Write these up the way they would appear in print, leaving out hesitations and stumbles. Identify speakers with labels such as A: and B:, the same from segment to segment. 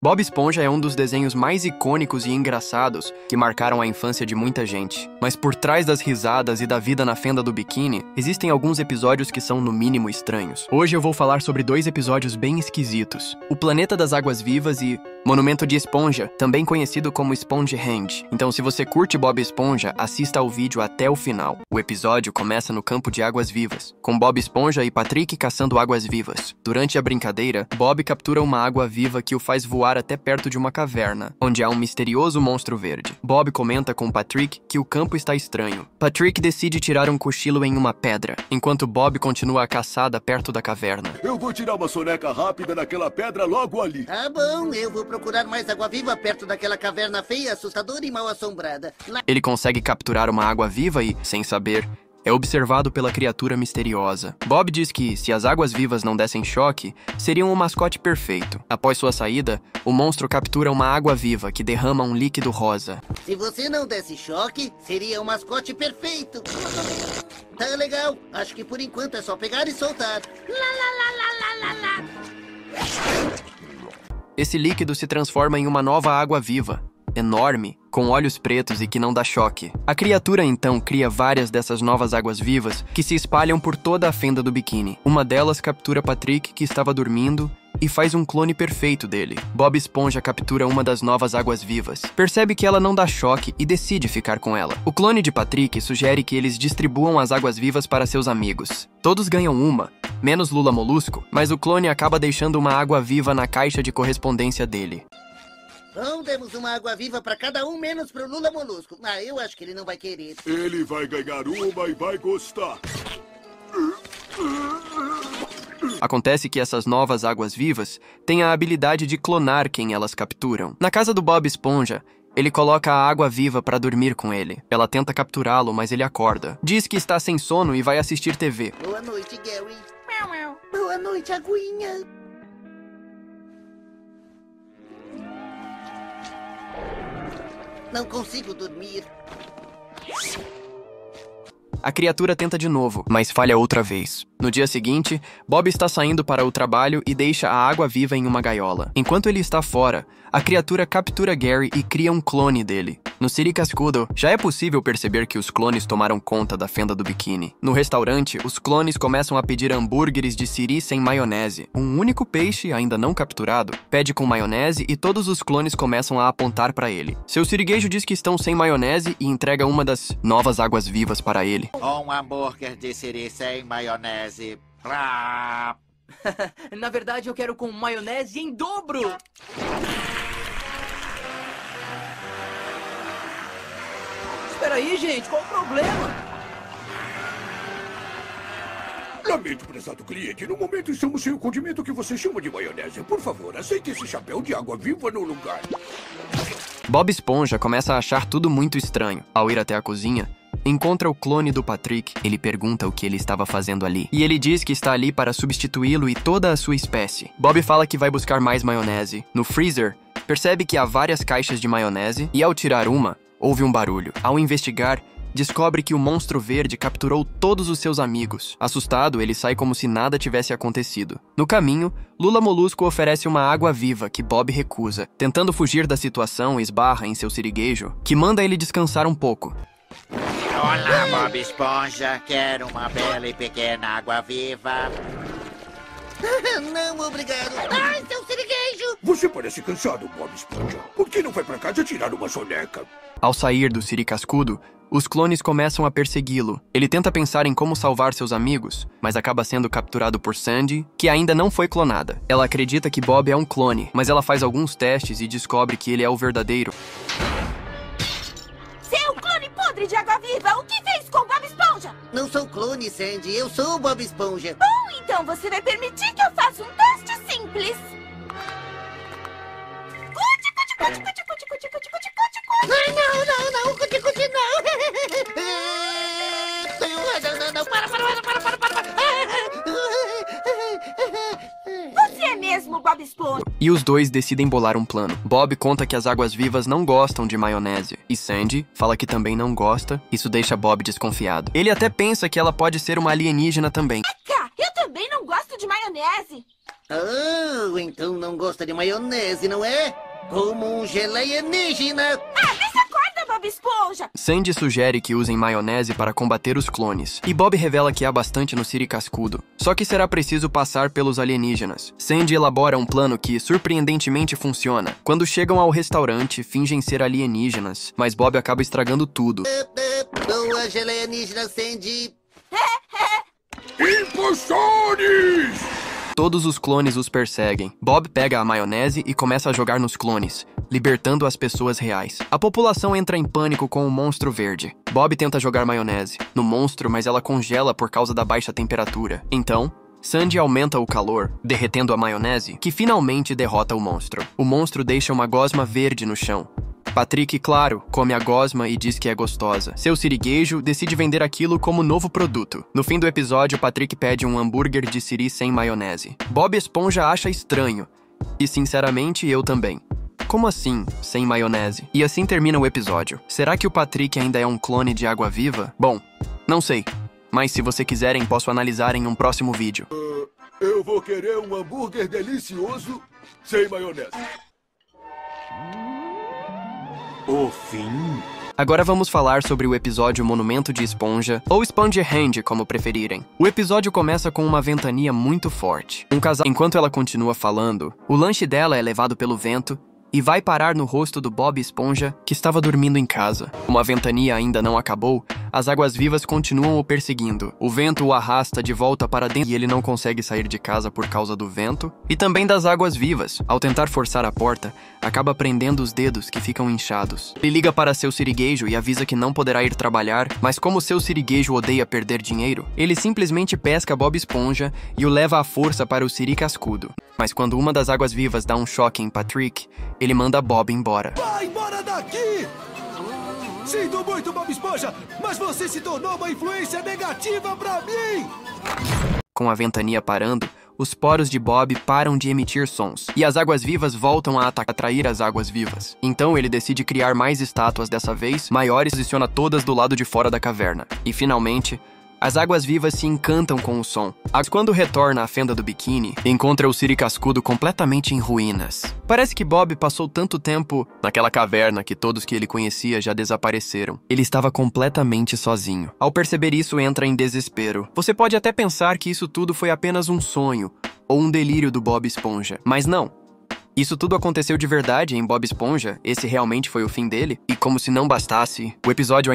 A: Bob Esponja é um dos desenhos mais icônicos e engraçados que marcaram a infância de muita gente. Mas por trás das risadas e da vida na fenda do biquíni, existem alguns episódios que são no mínimo estranhos. Hoje eu vou falar sobre dois episódios bem esquisitos: O Planeta das Águas Vivas e Monumento de Esponja, também conhecido como Spongehand. Então, se você curte Bob Esponja, assista ao vídeo até o final. O episódio começa no campo de águas vivas, com Bob Esponja e Patrick caçando águas vivas. Durante a brincadeira, Bob captura uma água viva que o faz voar até perto de uma caverna, onde há um misterioso monstro verde. Bob comenta com Patrick que o campo está estranho. Patrick decide tirar um cochilo em uma pedra, enquanto Bob continua a caçada perto da caverna.
B: Eu vou tirar uma soneca rápida naquela pedra logo ali.
C: Tá bom, eu vou procurar mais água-viva perto daquela caverna feia, assustadora e mal assombrada.
A: Ele consegue capturar uma água-viva e, sem saber, é observado pela criatura misteriosa. Bob diz que, se as águas-vivas não dessem choque, seriam o mascote perfeito. Após sua saída, o monstro captura uma água-viva que derrama um líquido rosa.
C: Se você não desse choque, seria o mascote perfeito. Tá legal. Acho que por enquanto é só pegar e soltar.
A: Esse líquido se transforma em uma nova água-viva, enorme, com olhos pretos e que não dá choque. A criatura então cria várias dessas novas águas-vivas que se espalham por toda a fenda do biquíni. Uma delas captura Patrick, que estava dormindo, e faz um clone perfeito dele. Bob Esponja captura uma das novas águas-vivas, percebe que ela não dá choque e decide ficar com ela. O clone de Patrick sugere que eles distribuam as águas-vivas para seus amigos. Todos ganham uma, menos Lula Molusco, mas o clone acaba deixando uma água-viva na caixa de correspondência dele.
C: Bom, demos uma água-viva pra cada um, menos pro Lula Molusco. Ah, eu acho que ele não vai querer.
B: Ele vai ganhar uma e vai gostar.
A: Acontece que essas novas águas-vivas têm a habilidade de clonar quem elas capturam. Na casa do Bob Esponja, ele coloca a água-viva para dormir com ele. Ela tenta capturá-lo, mas ele acorda. Diz que está sem sono e vai assistir TV.
C: Boa noite, Gary. Boa noite, Aguinha. Não consigo dormir.
A: A criatura tenta de novo, mas falha outra vez. No dia seguinte, Bob está saindo para o trabalho e deixa a água-viva em uma gaiola. Enquanto ele está fora, a criatura captura Gary e cria um clone dele. No Siri Cascudo, já é possível perceber que os clones tomaram conta da fenda do biquíni. No restaurante, os clones começam a pedir hambúrgueres de siri sem maionese. Um único peixe, ainda não capturado, pede com maionese e todos os clones começam a apontar para ele. Seu siriguejo diz que estão sem maionese e entrega uma das novas águas-vivas para ele.
D: Um hambúrguer de siri sem maionese. Plá.
E: Na verdade, eu quero com maionese em dobro! Espera aí, gente, qual o problema?
B: Lamento, prezado cliente. No momento estamos sem o condimento que você chama de maionese. Por favor, aceite esse chapéu de água-viva no lugar.
A: Bob Esponja começa a achar tudo muito estranho. Ao ir até a cozinha, encontra o clone do Patrick. Ele pergunta o que ele estava fazendo ali. E ele diz que está ali para substituí-lo e toda a sua espécie. Bob fala que vai buscar mais maionese. No freezer, percebe que há várias caixas de maionese e ao tirar uma, ouve um barulho. Ao investigar, descobre que o monstro verde capturou todos os seus amigos. Assustado, ele sai como se nada tivesse acontecido. No caminho, Lula Molusco oferece uma água-viva que Bob recusa. Tentando fugir da situação, esbarra em seu siriguejo, que manda ele descansar um pouco.
D: Olá, Bob Esponja. Quero uma bela e pequena água-viva.
C: Não, obrigado. Ai, seu siriguejo!
B: Você parece cansado, Bob Esponja. Por que não vai pra casa tirar uma soneca?
A: Ao sair do Siri Cascudo, os clones começam a persegui-lo. Ele tenta pensar em como salvar seus amigos, mas acaba sendo capturado por Sandy, que ainda não foi clonada. Ela acredita que Bob é um clone, mas ela faz alguns testes e descobre que ele é o verdadeiro.
F: Seu clone podre de água-viva, o que fez com Bob Esponja?
C: Não sou clone, Sandy. Eu sou o Bob Esponja.
F: Bom, então você vai permitir que eu faça um teste simples. Cuti, cuti, cuti, cuti, cuti, cuti, cuti, cuti, cuti, cuti.
C: Ai, não, cuti, não. Não, para.
F: Você é mesmo Bob Esponja.
A: E os dois decidem bolar um plano. Bob conta que as águas-vivas não gostam de maionese, e Sandy fala que também não gosta. Isso deixa Bob desconfiado. Ele até pensa que ela pode ser uma alienígena também.
F: Cá, eu também não gosto de maionese.
C: Oh, então não gosta de maionese, não é? Como um geleia alienígena.
F: Ah, desacorda, Bob Esponja.
A: Sandy sugere que usem maionese para combater os clones, e Bob revela que há bastante no Siri Cascudo. Só que será preciso passar pelos alienígenas. Sandy elabora um plano que, surpreendentemente, funciona. Quando chegam ao restaurante, fingem ser alienígenas, mas Bob acaba estragando tudo.
C: Boa geleia alienígena, Sandy.
B: Impostores!
A: Todos os clones os perseguem. Bob pega a maionese e começa a jogar nos clones, libertando as pessoas reais. A população entra em pânico com o monstro verde. Bob tenta jogar maionese no monstro, mas ela congela por causa da baixa temperatura. Então, Sandy aumenta o calor, derretendo a maionese, que finalmente derrota o monstro. O monstro deixa uma gosma verde no chão. Patrick, claro, come a gosma e diz que é gostosa. Seu siriguejo decide vender aquilo como novo produto. No fim do episódio, Patrick pede um hambúrguer de siri sem maionese. Bob Esponja acha estranho. E, sinceramente, eu também. Como assim, sem maionese? E assim termina o episódio. Será que o Patrick ainda é um clone de água-viva? Bom, não sei. Mas se vocês quiserem, posso analisar em um próximo vídeo.
B: Eu vou querer um hambúrguer delicioso sem maionese. O fim.
A: Agora vamos falar sobre o episódio Monumento de Esponja, ou Spongehand, como preferirem. O episódio começa com uma ventania muito forte. Enquanto ela continua falando, o lanche dela é levado pelo vento e vai parar no rosto do Bob Esponja, que estava dormindo em casa. Como a ventania ainda não acabou, as águas-vivas continuam o perseguindo. O vento o arrasta de volta para dentro e ele não consegue sair de casa por causa do vento e também das águas-vivas. Ao tentar forçar a porta, acaba prendendo os dedos que ficam inchados. Ele liga para seu siriguejo e avisa que não poderá ir trabalhar, mas como seu siriguejo odeia perder dinheiro, ele simplesmente pesca Bob Esponja e o leva à força para o Siri Cascudo. Mas quando uma das águas-vivas dá um choque em Patrick, ele manda Bob embora.
G: Vai embora daqui! Sinto muito, Bob Esponja, mas você se tornou uma influência negativa pra mim!
A: Com a ventania parando, os poros de Bob param de emitir sons, e as águas-vivas voltam a atrair as águas-vivas. Então ele decide criar mais estátuas, dessa vez maiores, e posiciona todas do lado de fora da caverna. E finalmente, as águas-vivas se encantam com o som. Quando retorna à fenda do biquíni, encontra o Siri Cascudo completamente em ruínas. Parece que Bob passou tanto tempo naquela caverna que todos que ele conhecia já desapareceram. Ele estava completamente sozinho. Ao perceber isso, entra em desespero. Você pode até pensar que isso tudo foi apenas um sonho ou um delírio do Bob Esponja, mas não. Isso tudo aconteceu de verdade em Bob Esponja, esse realmente foi o fim dele, e como se não bastasse, o episódio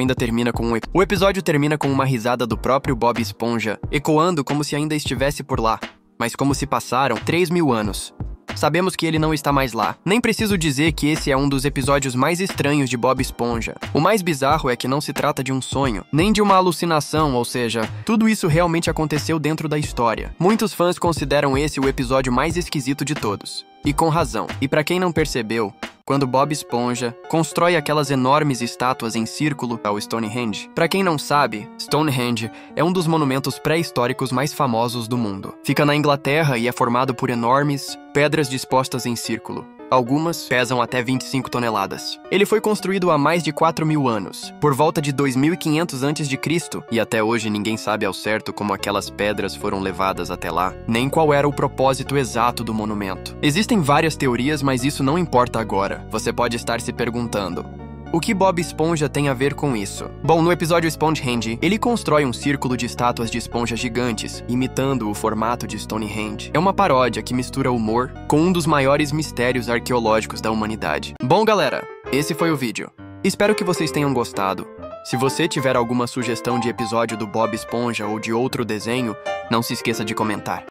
A: termina com uma risada do próprio Bob Esponja, ecoando como se ainda estivesse por lá, mas como se passaram 3.000 anos. Sabemos que ele não está mais lá. Nem preciso dizer que esse é um dos episódios mais estranhos de Bob Esponja. O mais bizarro é que não se trata de um sonho, nem de uma alucinação, ou seja, tudo isso realmente aconteceu dentro da história. Muitos fãs consideram esse o episódio mais esquisito de todos. E com razão. E pra quem não percebeu, quando Bob Esponja constrói aquelas enormes estátuas em círculo ao Stonehenge. Pra quem não sabe, Stonehenge é um dos monumentos pré-históricos mais famosos do mundo. Fica na Inglaterra e é formado por enormes pedras dispostas em círculo. Algumas pesam até 25 toneladas. Ele foi construído há mais de 4.000 anos, por volta de 2500 a.C., e até hoje ninguém sabe ao certo como aquelas pedras foram levadas até lá, nem qual era o propósito exato do monumento. Existem várias teorias, mas isso não importa agora. Você pode estar se perguntando: o que Bob Esponja tem a ver com isso? Bom, no episódio Spongehand, ele constrói um círculo de estátuas de esponja gigantes, imitando o formato de Stonehenge. É uma paródia que mistura humor com um dos maiores mistérios arqueológicos da humanidade. Bom, galera, esse foi o vídeo. Espero que vocês tenham gostado. Se você tiver alguma sugestão de episódio do Bob Esponja ou de outro desenho, não se esqueça de comentar.